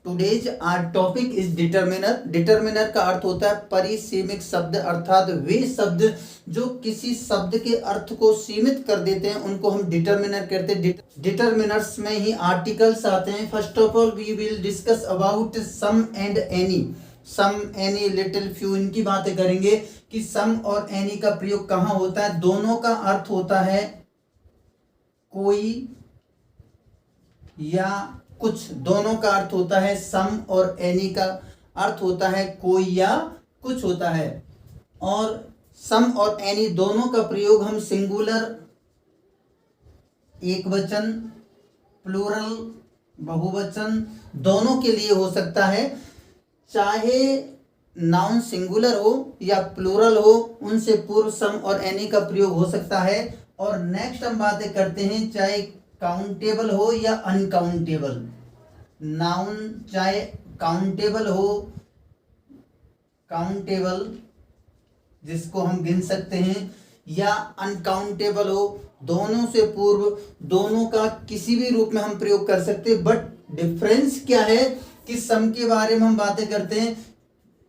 Today's our topic is determiner. Determiner का अर्थ होता है परिसीमित शब्द, अर्थात वे शब्द जो किसी शब्द के अर्थ को सीमित कर देते हैं उनको हम डिटर्मिनर कहते हैं। डिटर्मिनर्स में ही आर्टिकल्स आते हैं। First of all we will discuss about some and any. Some, any, little, few, इनकी बातें करेंगे कि सम और एनी का प्रयोग कहाँ होता है। दोनों का अर्थ होता है कोई या कुछ, दोनों का अर्थ होता है सम, और एनी का अर्थ होता है कोई या कुछ होता है। और सम और एनी दोनों का प्रयोग हम सिंगुलर, एक वचन, प्लूरल, बहुवचन, दोनों के लिए हो सकता है। चाहे नाउन सिंगुलर हो या प्लूरल हो, उनसे पूर्व सम और एनी का प्रयोग हो सकता है। और नेक्स्ट हम बातें करते हैं चाहे काउंटेबल हो या अनकाउंटेबल। नाउन चाहे काउंटेबल हो, काउंटेबल जिसको हम गिन सकते हैं, या अनकाउंटेबल हो, दोनों से पूर्व दोनों का किसी भी रूप में हम प्रयोग कर सकते हैं। बट डिफरेंस क्या है कि सम के बारे में हम बातें करते हैं,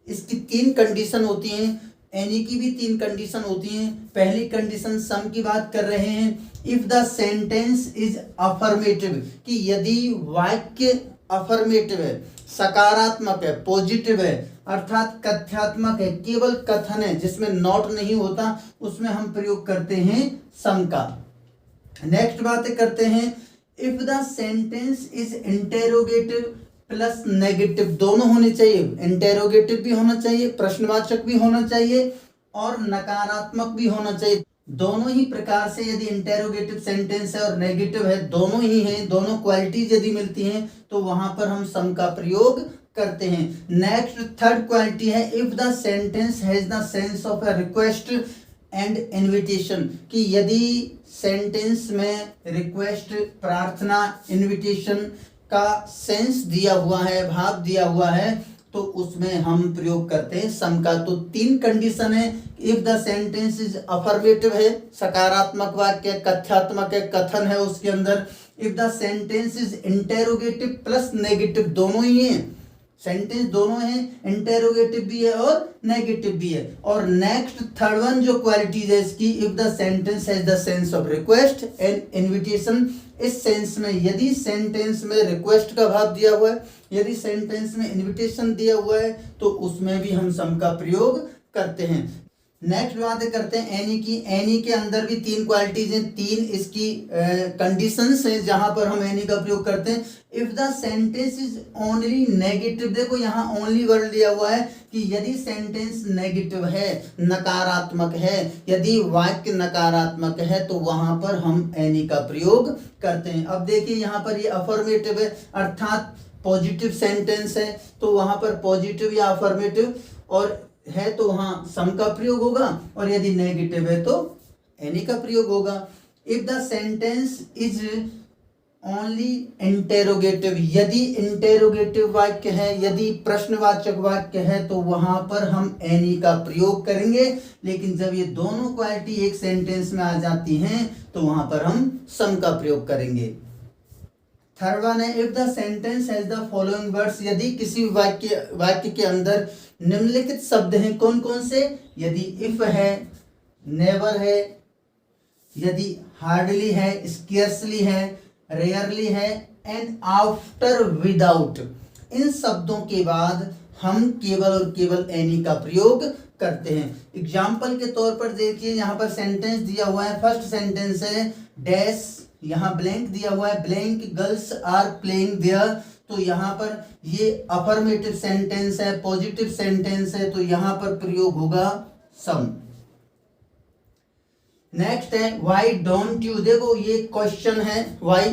इसकी 3 कंडीशन होती हैं, एनी की भी 3 कंडीशन होती हैं। पहली कंडीशन सम की बात कर रहे हैं, if the sentence is affirmative, कि यदि वाक्य अफर्मेटिव है, सकारात्मक है, पॉजिटिव है, अर्थात कथ्यात्मक है, केवल कथन है जिसमें नॉट नहीं होता, उसमें हम प्रयोग करते हैं सम का। नेक्स्ट बातें करते हैं, if the sentence is interrogative plus negative, दोनों होने चाहिए। इंटेरोगेटिव भी होना चाहिए, प्रश्नवाचक भी होना चाहिए, और नकारात्मक भी होना चाहिए। दोनों ही प्रकार से यदि इंटेरोगेटिव सेंटेंस है और नेगेटिव है, दोनों ही हैं, दोनों क्वालिटीज यदि मिलती हैं तो वहां पर हम सम का प्रयोग करते हैं। नेक्स्ट थर्ड क्वालिटी है, if the sentence has the sense of a request and invitation, कि यदि सेंटेंस में रिक्वेस्ट, प्रार्थना, इनविटेशन का सेंस दिया हुआ है, भाव दिया हुआ है, तो उसमें हम प्रयोग करते हैं सम का। तो 3 कंडीशन है, if the sentence is affirmative है, सकारात्मक वाक्य, कथ्यात्मक है, कथन है उसके अंदर। If the sentence is interrogative plus negative, दोनों ही है, सेंटेंस दोनों है, इंटेरोगेटिव भी है और नेगेटिव भी है। और नेक्स्ट थर्ड वन जो क्वालिटीज है इसकी, if the sentence has the sense of request and invitation, इस सेंस में यदि सेंटेंस में रिक्वेस्ट का भाव दिया हुआ है, यदि सेंटेंस में इनविटेशन दिया हुआ है, तो उसमें भी हम सम का प्रयोग करते हैं। नेक्स्ट बातें करते हैं एनी की। एनी के अंदर भी 3 क्वालिटीज हैं, 3 इसकी कंडीशंस हैं जहां पर हम एनी का प्रयोग करते हैं। If the sentence is only negative, देखो यहाँ ओनली वर्ड दिया हुआ है कि यदि सेंटेंस नेगेटिव है, नकारात्मक है, यदि वाक्य नकारात्मक है, तो वहां पर हम एनी का प्रयोग करते हैं। अब देखिए यहाँ पर ये अफर्मेटिव है, अर्थात पॉजिटिव सेंटेंस है, तो वहां पर पॉजिटिव या अफर्मेटिव और है तो वहां सम का प्रयोग होगा, और यदि नेगेटिव है तो एनी का प्रयोग होगा। If the sentence is only interrogative, यदि इंटेरोगेटिव वाक्य है, यदि प्रश्नवाचक वाक्य है, तो वहां पर हम एनी का प्रयोग करेंगे। लेकिन जब ये दोनों क्वालिटी एक सेंटेंस में आ जाती हैं तो वहां पर हम सम का प्रयोग करेंगे। थर्ड वन है, if the sentence has the following words, यदि किसी वाक्य के अंदर निम्नलिखित शब्द हैं, कौन कौन से, यदि इफ है, नेवर है, यदि हार्डली है, स्केर्सली है, रेयरली है, एंड आफ्टर, विदाउट, इन शब्दों के बाद हम केवल और केवल एनी का प्रयोग करते हैं। एग्जाम्पल के तौर पर देखिए यहाँ पर सेंटेंस दिया हुआ है, फर्स्ट सेंटेंस है डैश, यहाँ ब्लैंक दिया हुआ है, blank girls are playing there, तो यहाँ पर ये अफर्मेटिव सेंटेंस है, पॉजिटिव सेंटेंस है, तो यहाँ पर प्रयोग होगा सम। नेक्स्ट है व्हाई डोंट यू, देखो ये क्वेश्चन है, व्हाई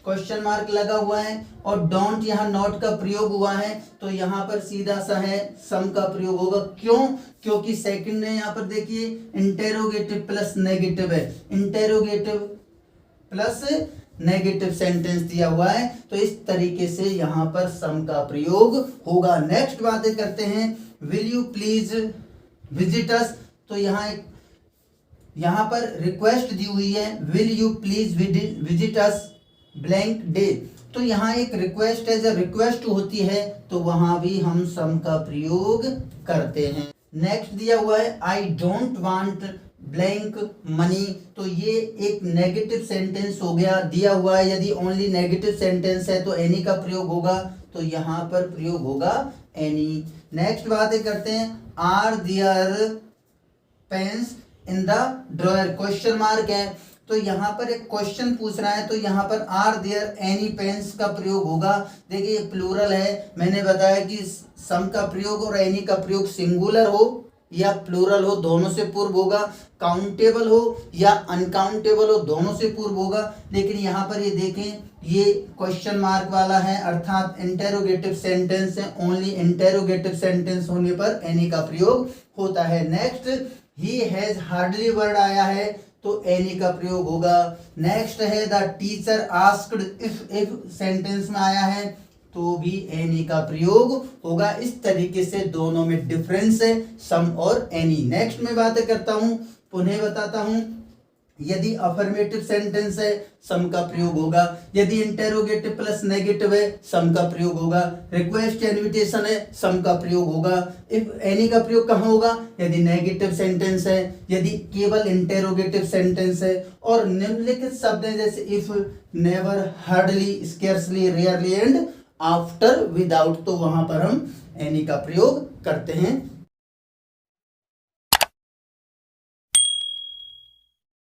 क्वेश्चन मार्क लगा हुआ है और डोंट यहाँ नॉट का प्रयोग हुआ है, तो यहाँ पर सीधा सा है सम का प्रयोग होगा। क्यों, क्योंकि सेकंड है, यहाँ पर देखिए इंटेरोगेटिव प्लस नेगेटिव है, इंटेरोगेटिव प्लस नेगेटिव सेंटेंस दिया हुआ है, तो इस तरीके से यहाँ पर सम का प्रयोग होगा। नेक्स्ट बातें करते हैं, will you please visit us, तो यहाँ पर रिक्वेस्ट दी हुई है, will you please visit us blank day, तो यहाँ एक रिक्वेस्ट है, जब रिक्वेस्ट होती है तो वहां भी हम सम का प्रयोग करते हैं। नेक्स्ट दिया हुआ है I don't want blank money, तो ये एक नेगेटिव सेंटेंस हो गया, दिया हुआ है। यदि ओनली नेगेटिव सेंटेंस है तो एनी का प्रयोग होगा, तो यहाँ पर प्रयोग होगा एनी। नेक्स्ट बातें करते हैं, are there pens in the drawer, question mark है, तो यहाँ पर एक क्वेश्चन पूछ रहा है, तो यहाँ पर आर देयर एनी पेन्स का प्रयोग होगा। देखिए ये प्लूरल है, मैंने बताया कि सम का प्रयोग और एनी का प्रयोग सिंगुलर हो या प्लूरल हो दोनों से पूर्व होगा, काउंटेबल हो या अनकाउंटेबल हो दोनों से पूर्व होगा। लेकिन यहाँ पर ये देखें, ये क्वेश्चन मार्क वाला है, अर्थात इंटेरोगेटिव सेंटेंस है, ओनली इंटेरोगेटिव सेंटेंस होने पर एनी का प्रयोग होता है। Next, he has hardly word आया है तो एनी का प्रयोग होगा। नेक्स्ट है the teacher asked if sentence में आया है तो भी एनी का प्रयोग होगा। इस तरीके से दोनों में डिफरेंस है, सम और एनी। नेक्स्ट में बातें करता हूं, पुनः बताता हूं, यदि अफर्मेटिव सेंटेंस है सम का प्रयोग होगा, यदि इंटेरोगेटिव प्लस नेगेटिव है सम का प्रयोग होगा, रिक्वेस्ट या इनविटेशन है सम का प्रयोग होगा। इफ एनी का प्रयोग कहाँ होगा, यदि नेगेटिव सेंटेंस है, यदि केवल इंटेरोगेटिव सेंटेंस है, और निम्नलिखित शब्द हैं जैसे if, never, hardly, scarcely, rarely and after, without, तो वहां पर हम एनी का प्रयोग करते हैं।